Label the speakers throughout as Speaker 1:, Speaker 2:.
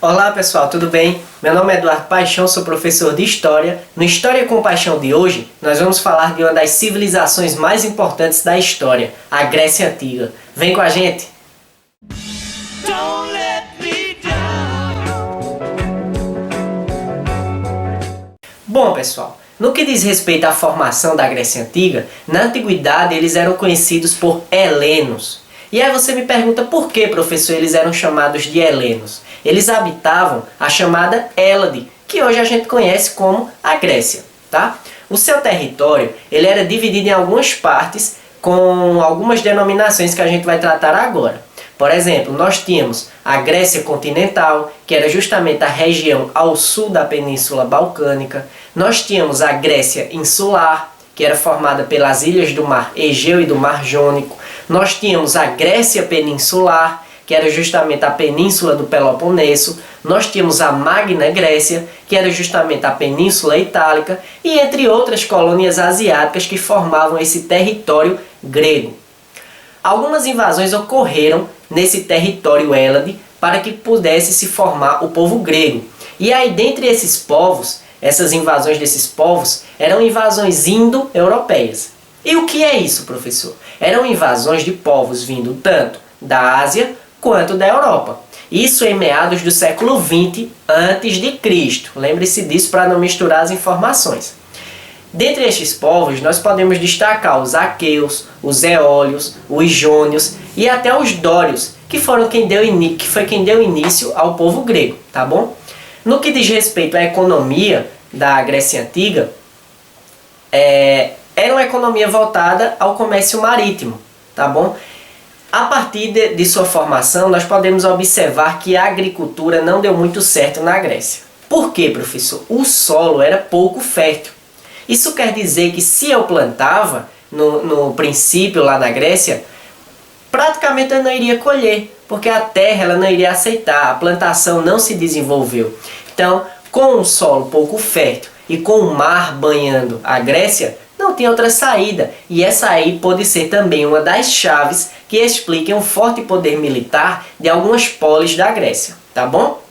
Speaker 1: Olá pessoal, tudo bem? Meu nome é Eduardo Paixão, sou professor de História. No História com Paixão de hoje, nós vamos falar de uma das civilizações mais importantes da história, a Grécia Antiga. Vem com a gente! Bom pessoal, no que diz respeito à formação da Grécia Antiga, na Antiguidade eles eram conhecidos por helenos. E aí você me pergunta por que, professor, eles eram chamados de helenos? Eles habitavam a chamada Hélade, que hoje a gente conhece como a Grécia, tá? O seu território ele era dividido em algumas partes com algumas denominações que a gente vai tratar agora. Por exemplo, nós tínhamos a Grécia continental, que era justamente a região ao sul da Península Balcânica. Nós tínhamos a Grécia insular, que era formada pelas ilhas do Mar Egeu e do Mar Jônico. Nós tínhamos a Grécia peninsular, que era justamente a península do Peloponeso. Nós tínhamos a Magna Grécia, que era justamente a Península Itálica, e entre outras colônias asiáticas que formavam esse território grego. Algumas invasões ocorreram nesse território hélade para que pudesse se formar o povo grego. E aí, dentre esses povos, essas invasões desses povos eram invasões indo-europeias. E o que é isso, professor? Eram invasões de povos vindo tanto da Ásia quanto da Europa. Isso em meados do século XX a.C. Lembre-se disso para não misturar as informações. Dentre estes povos, nós podemos destacar os aqueus, os eólios, os jônios e até os dórios, que foi quem deu início ao povo grego, tá bom? No que diz respeito à economia da Grécia Antiga, era uma economia voltada ao comércio marítimo, tá bom? A partir de sua formação, nós podemos observar que a agricultura não deu muito certo na Grécia. Por quê, professor? O solo era pouco fértil. Isso quer dizer que se eu plantava, no princípio lá na Grécia, praticamente eu não iria colher, porque a terra ela não iria aceitar, a plantação não se desenvolveu. Então, com um solo pouco fértil e com o mar banhando a Grécia, não tem outra saída. E essa aí pode ser também uma das chaves que expliquem o forte poder militar de algumas polis da Grécia, tá bom?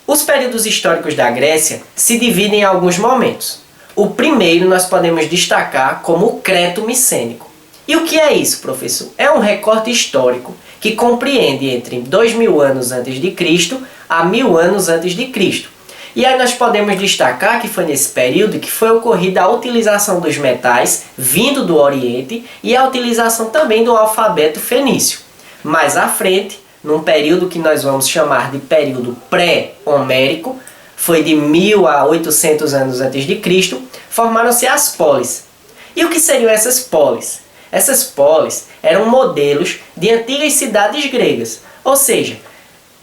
Speaker 1: Os períodos históricos da Grécia se dividem em alguns momentos. O primeiro nós podemos destacar como o Creto Micênico. E o que é isso, professor? É um recorte histórico que compreende entre 2000 anos antes de Cristo a 1000 anos antes de Cristo. E aí nós podemos destacar que foi nesse período que foi ocorrida a utilização dos metais vindo do Oriente e a utilização também do alfabeto fenício. Mais à frente, num período que nós vamos chamar de período pré-homérico, foi de 1000 a 800 anos antes de Cristo, formaram-se as polis. E o que seriam essas polis? Essas polis eram modelos de antigas cidades gregas, ou seja,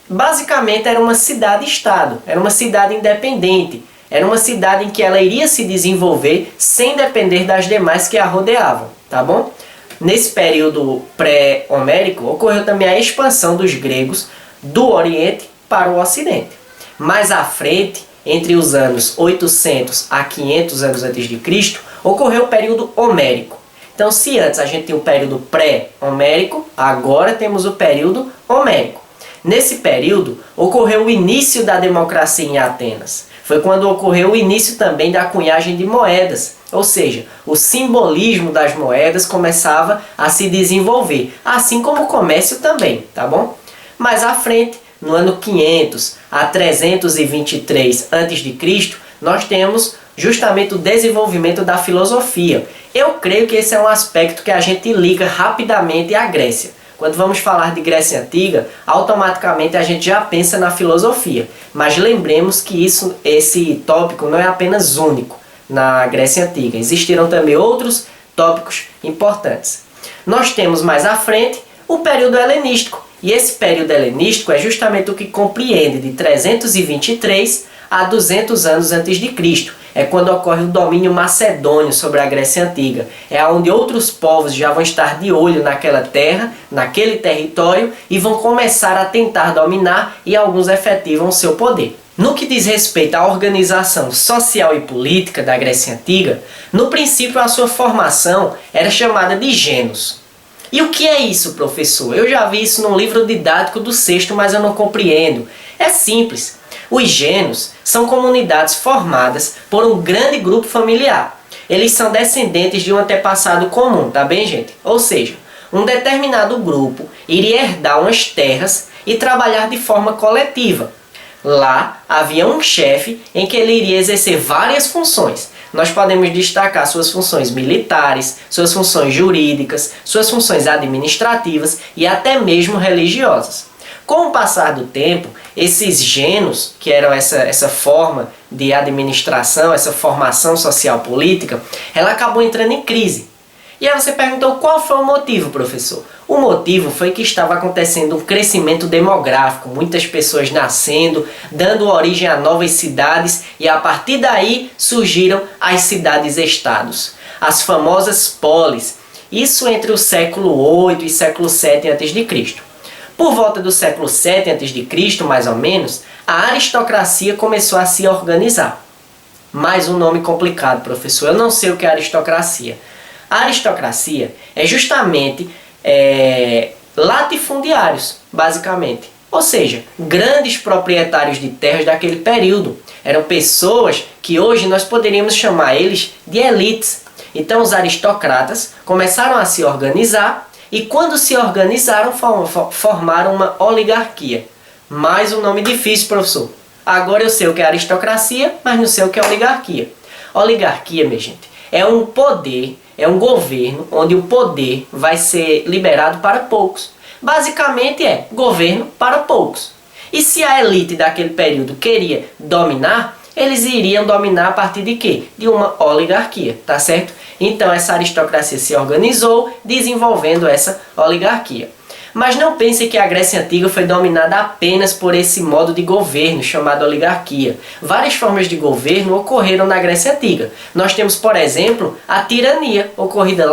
Speaker 1: basicamente era uma cidade-estado, era uma cidade independente, era uma cidade em que ela iria se desenvolver sem depender das demais que a rodeavam, tá bom? Nesse período pré-homérico ocorreu também a expansão dos gregos do Oriente para o Ocidente. Mais à frente, entre os anos 800 a 500 anos antes de Cristo, ocorreu o período homérico. Então, se antes a gente tinha o período pré-homérico, agora temos o período homérico. Nesse período, ocorreu o início da democracia em Atenas. Foi quando ocorreu o início também da cunhagem de moedas, ou seja, o simbolismo das moedas começava a se desenvolver, assim como o comércio também, tá bom? Mais à frente, no ano 500 a 323 a.C., nós temos justamente o desenvolvimento da filosofia. Eu creio que esse é um aspecto que a gente liga rapidamente à Grécia. Quando vamos falar de Grécia Antiga, automaticamente a gente já pensa na filosofia. Mas lembremos que esse tópico não é apenas único na Grécia Antiga. Existiram também outros tópicos importantes. Nós temos mais à frente o período helenístico. E esse período helenístico é justamente o que compreende de 323 a 200 anos antes de Cristo. É quando ocorre o domínio macedônio sobre a Grécia Antiga. É onde outros povos já vão estar de olho naquela terra, naquele território, e vão começar a tentar dominar, e alguns efetivam seu poder. No que diz respeito à organização social e política da Grécia Antiga, no princípio a sua formação era chamada de gênos. E o que é isso, professor? Eu já vi isso num livro didático do sexto, mas eu não compreendo. É simples. Os gêneros são comunidades formadas por um grande grupo familiar. Eles são descendentes de um antepassado comum, tá bem, gente? Ou seja, um determinado grupo iria herdar umas terras e trabalhar de forma coletiva. Lá havia um chefe em que ele iria exercer várias funções. Nós podemos destacar suas funções militares, suas funções jurídicas, suas funções administrativas e até mesmo religiosas. Com o passar do tempo, esses gêneros, que eram essa forma de administração, essa formação social política, ela acabou entrando em crise. E aí você perguntou qual foi o motivo, professor? O motivo foi que estava acontecendo um crescimento demográfico, muitas pessoas nascendo, dando origem a novas cidades e a partir daí surgiram as cidades-estados, as famosas polis, isso entre o século 8 e século 7 a.C. Por volta do século 7 a.C., mais ou menos, a aristocracia começou a se organizar. Mais um nome complicado, professor, eu não sei o que é aristocracia. A aristocracia é justamente latifundiários, basicamente. Ou seja, grandes proprietários de terras daquele período. Eram pessoas que hoje nós poderíamos chamar eles de elites. Então os aristocratas começaram a se organizar e quando se organizaram formaram uma oligarquia. Mais um nome difícil, professor. Agora eu sei o que é aristocracia, mas não sei o que é oligarquia. Oligarquia, minha gente, é um poder, é um governo onde o poder vai ser liberado para poucos. Basicamente é governo para poucos. E se a elite daquele período queria dominar, eles iriam dominar a partir de quê? De uma oligarquia, tá certo? Então essa aristocracia se organizou, desenvolvendo essa oligarquia. Mas não pense que a Grécia Antiga foi dominada apenas por esse modo de governo chamado oligarquia. Várias formas de governo ocorreram na Grécia Antiga. Nós temos, por exemplo, a tirania, ocorrida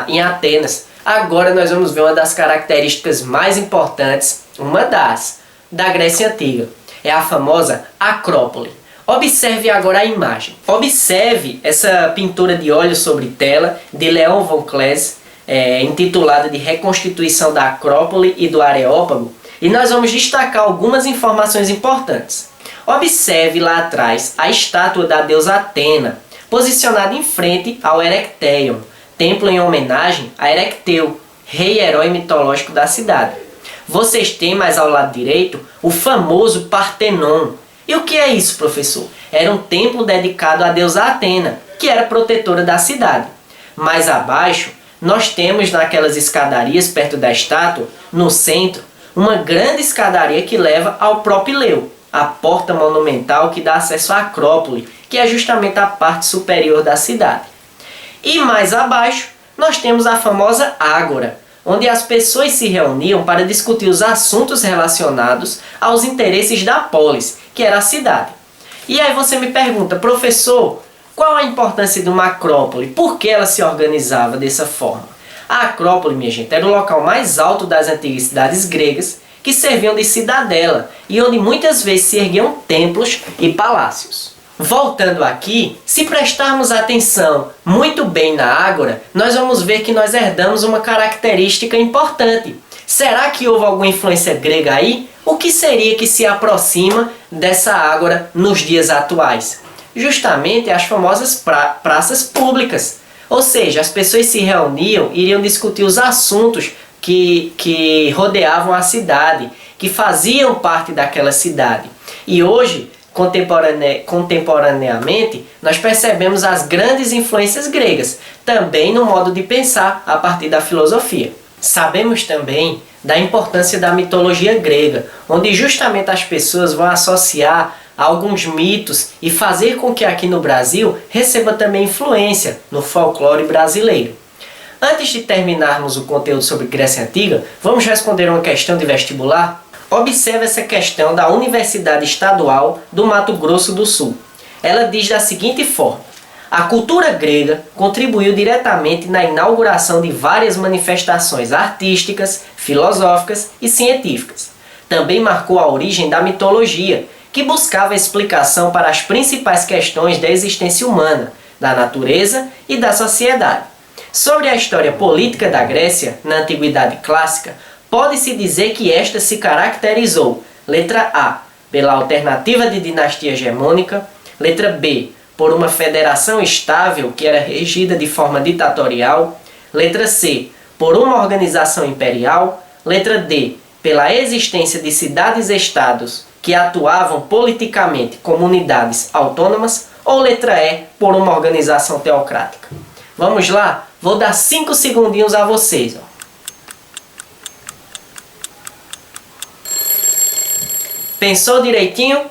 Speaker 1: em Atenas. Agora nós vamos ver uma das características mais importantes, da Grécia Antiga. É a famosa Acrópole. Observe agora a imagem. Observe essa pintura de óleo sobre tela de Leon von Cleves, intitulada de Reconstituição da Acrópole e do Areópago, e nós vamos destacar algumas informações importantes. Observe lá atrás a estátua da deusa Atena, posicionada em frente ao Erecteion, templo em homenagem a Erecteu, rei herói mitológico da cidade. Vocês têm mais ao lado direito o famoso Partenon. E o que é isso, professor? Era um templo dedicado à deusa Atena, que era protetora da cidade. Mais abaixo, nós temos naquelas escadarias perto da estátua, no centro, uma grande escadaria que leva ao Propileu, a porta monumental que dá acesso à Acrópole, que é justamente a parte superior da cidade. E mais abaixo, nós temos a famosa Ágora, onde as pessoas se reuniam para discutir os assuntos relacionados aos interesses da polis, que era a cidade. E aí você me pergunta, professor, qual a importância de uma acrópole? Por que ela se organizava dessa forma? A acrópole, minha gente, era o local mais alto das antigas cidades gregas que serviam de cidadela e onde muitas vezes se erguiam templos e palácios. Voltando aqui, se prestarmos atenção muito bem na Ágora, nós vamos ver que nós herdamos uma característica importante. Será que houve alguma influência grega aí? O que seria que se aproxima dessa Ágora nos dias atuais? Justamente as famosas praças públicas. Ou seja, as pessoas se reuniam e iriam discutir os assuntos que rodeavam a cidade, que faziam parte daquela cidade. E hoje, contemporaneamente, nós percebemos as grandes influências gregas, também no modo de pensar a partir da filosofia. Sabemos também da importância da mitologia grega, onde justamente as pessoas vão associar alguns mitos e fazer com que aqui no Brasil receba também influência no folclore brasileiro. Antes de terminarmos o conteúdo sobre Grécia Antiga, vamos responder uma questão de vestibular? Observe essa questão da Universidade Estadual do Mato Grosso do Sul. Ela diz da seguinte forma: a cultura grega contribuiu diretamente na inauguração de várias manifestações artísticas, filosóficas e científicas. Também marcou a origem da mitologia, que buscava explicação para as principais questões da existência humana, da natureza e da sociedade. Sobre a história política da Grécia na Antiguidade Clássica, pode-se dizer que esta se caracterizou, Letra A, pela alternativa de dinastia hegemônica. Letra B, por uma federação estável que era regida de forma ditatorial. Letra C, por uma organização imperial. Letra D, pela existência de cidades-estados que atuavam politicamente como unidades autônomas. Ou letra E, por uma organização teocrática. Vamos lá? Vou dar 5 segundinhos a vocês. Pensou direitinho?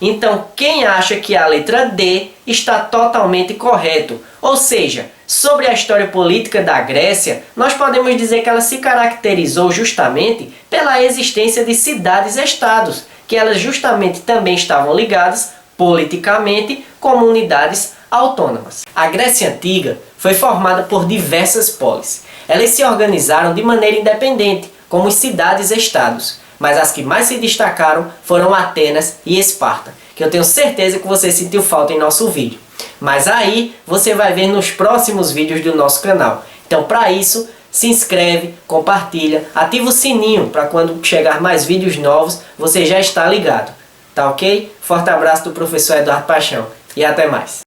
Speaker 1: Então, quem acha que a letra D está totalmente correto? Ou seja, sobre a história política da Grécia, nós podemos dizer que ela se caracterizou justamente pela existência de cidades-estados, que elas justamente também estavam ligadas politicamente como unidades autônomas. A Grécia Antiga foi formada por diversas polis. Elas se organizaram de maneira independente, como cidades-estados, mas as que mais se destacaram foram Atenas e Esparta, que eu tenho certeza que você sentiu falta em nosso vídeo. Mas aí você vai ver nos próximos vídeos do nosso canal. Então, para isso, se inscreve, compartilha, ativa o sininho para quando chegar mais vídeos novos, você já está ligado. Tá ok? Forte abraço do professor Eduardo Paixão e até mais.